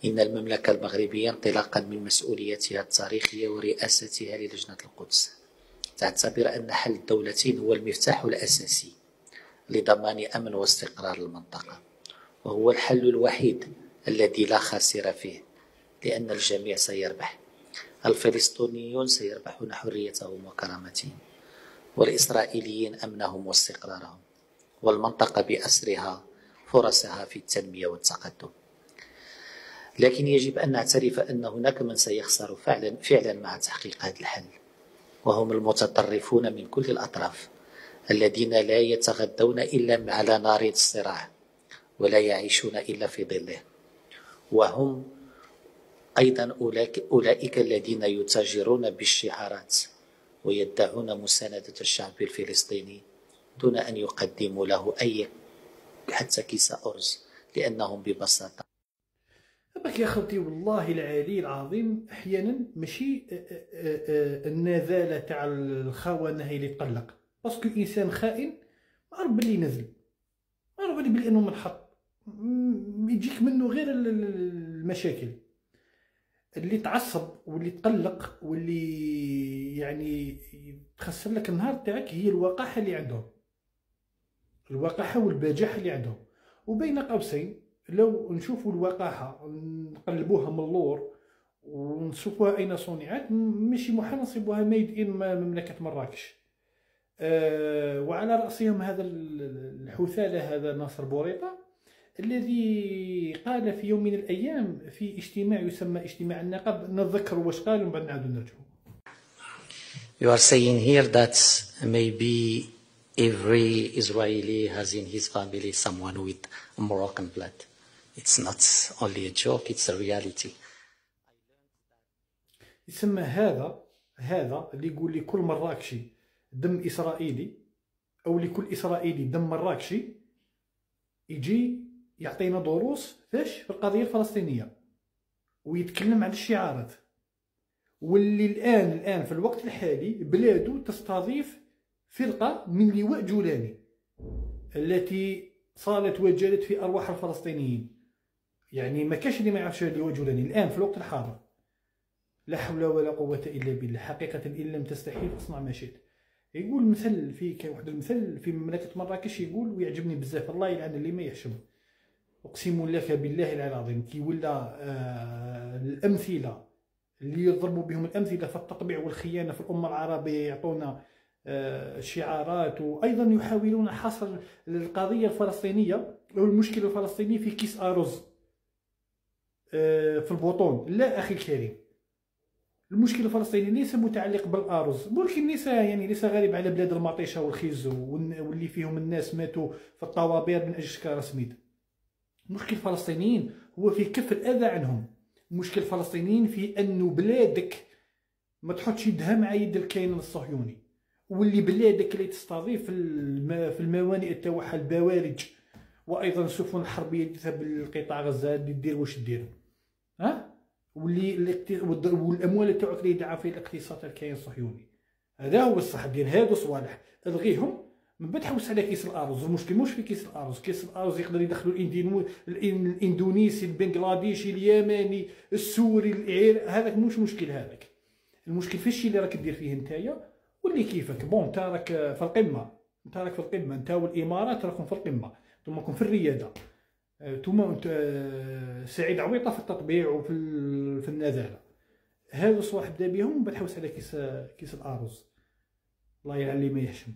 إن المملكة المغربية انطلاقا من مسؤوليتها التاريخية ورئاستها للجنة القدس تعتبر أن حل الدولتين هو المفتاح الأساسي لضمان أمن واستقرار المنطقة، وهو الحل الوحيد الذي لا خاسر فيه، لأن الجميع سيربح. الفلسطينيون سيربحون حريتهم وكرامتهم، والإسرائيليين أمنهم واستقرارهم، والمنطقة بأسرها فرصها في التنمية والتقدم. لكن يجب أن نعترف أن هناك من سيخسر فعلا مع تحقيق هذا الحل، وهم المتطرفون من كل الأطراف الذين لا يتغذون إلا على نار الصراع ولا يعيشون إلا في ظله، وهم أيضا أولئك الذين يتاجرون بالشعارات ويدعون مساندة الشعب الفلسطيني دون أن يقدموا له أي حتى كيس أرز، لأنهم ببساطة باك يا خوتي والله العلي العظيم احيانا ماشي النذاله تاع الخونه هي اللي تقلق، باسكو انسان خائن معروف بلي نزل، معروف بلي انه منحط، يجيك منه غير المشاكل. اللي تعصب واللي تقلق واللي يعني تخسر لك النهار تاعك هي الوقاحه اللي عندهم، الوقاحه والبجاحه اللي عندهم. وبين قوسين لو نشوفوا الوقاحه نقلبوها من اللور ونشوفوها اين صنعت، ماشي محال نصيبوها ميد ان مملكه مراكش. وعلى راسهم هذا الحثاله هذا ناصر بوريطه الذي قال في يوم من الايام في اجتماع يسمى اجتماع النقب، نتذكر واش قال ومن بعد نعاودو نرجعوا. You are saying here that maybe every Israeli has in his family someone with Moroccan blood. It's not only a joke, it's a reality. يسمى هذا اللي يقول لي كل مراكشي دم إسرائيلي، أو لكل إسرائيلي دم مراكشي، يجي يعطينا دروس في القضية الفلسطينية ويتكلم عن الشعارات، واللي الآن في الوقت الحالي بلاده تستضيف فرقة من لواء جولاني التي صالت وجدت في أرواح الفلسطينيين. يعني ما كاش اللي ما يعرفش لواء جولاني الآن في الوقت الحاضر. لا حول ولا قوة إلا بالله. حقيقة إن لم تستحي فاصنع ما شئت. يقول مثل كاين واحد المثل في مملكة مراكش يقول ويعجبني بزاف، الله يلعن اللي ما يحشم. أقسم لك بالله العظيم كي ولا الأمثلة اللي يضربوا بهم الأمثلة في التطبيع والخيانة في الأمة العربية، يعطونا شعارات، وأيضا يحاولون حصر القضية الفلسطينية أو المشكلة الفلسطينية في كيس أرز في البطون. لا أخي الكريم، المشكل الفلسطيني ليس متعلق بالارز، ولكن ليس غريب على بلاد المطيشه والخيز واللي فيهم الناس ماتوا في الطوابير من اجل شكاره سميد. المشكل الفلسطينيين هو في كف الاذى عنهم. المشكل الفلسطينيين في انه بلادك ما تحطش يدها مع يد الكيان الصهيوني، واللي بلادك اللي تستضيف في الموانئ تاعها البوارج وايضا السفن الحربيه اللي تذهب لقطاع غزه اللي دير واش دير، والاموال تاعك اللي يدعى في الاقتصاد الكيان الصهيوني. هذا هو الصح ديال هادو صوالح الغيهم من بعد حوس على كيس الارز. المشكل مش في كيس الارز، كيس الارز يقدر يدخلوا الاندونيسي البنغلاديشي اليمني السوري العير، هذاك مش مشكل. هذاك المشكل في الشيء اللي راك دير فيه نتايا واللي كيفك. بون انت راك في القمه، انت والامارات راكم في القمه، انتم راكم في الرياده، ثم سعيد عويطه في التطبيع وفي النزاله. هذا الصواحب بدا بهم ومن بعد حوس على كيس الارز. الله يعلي ما يحشم.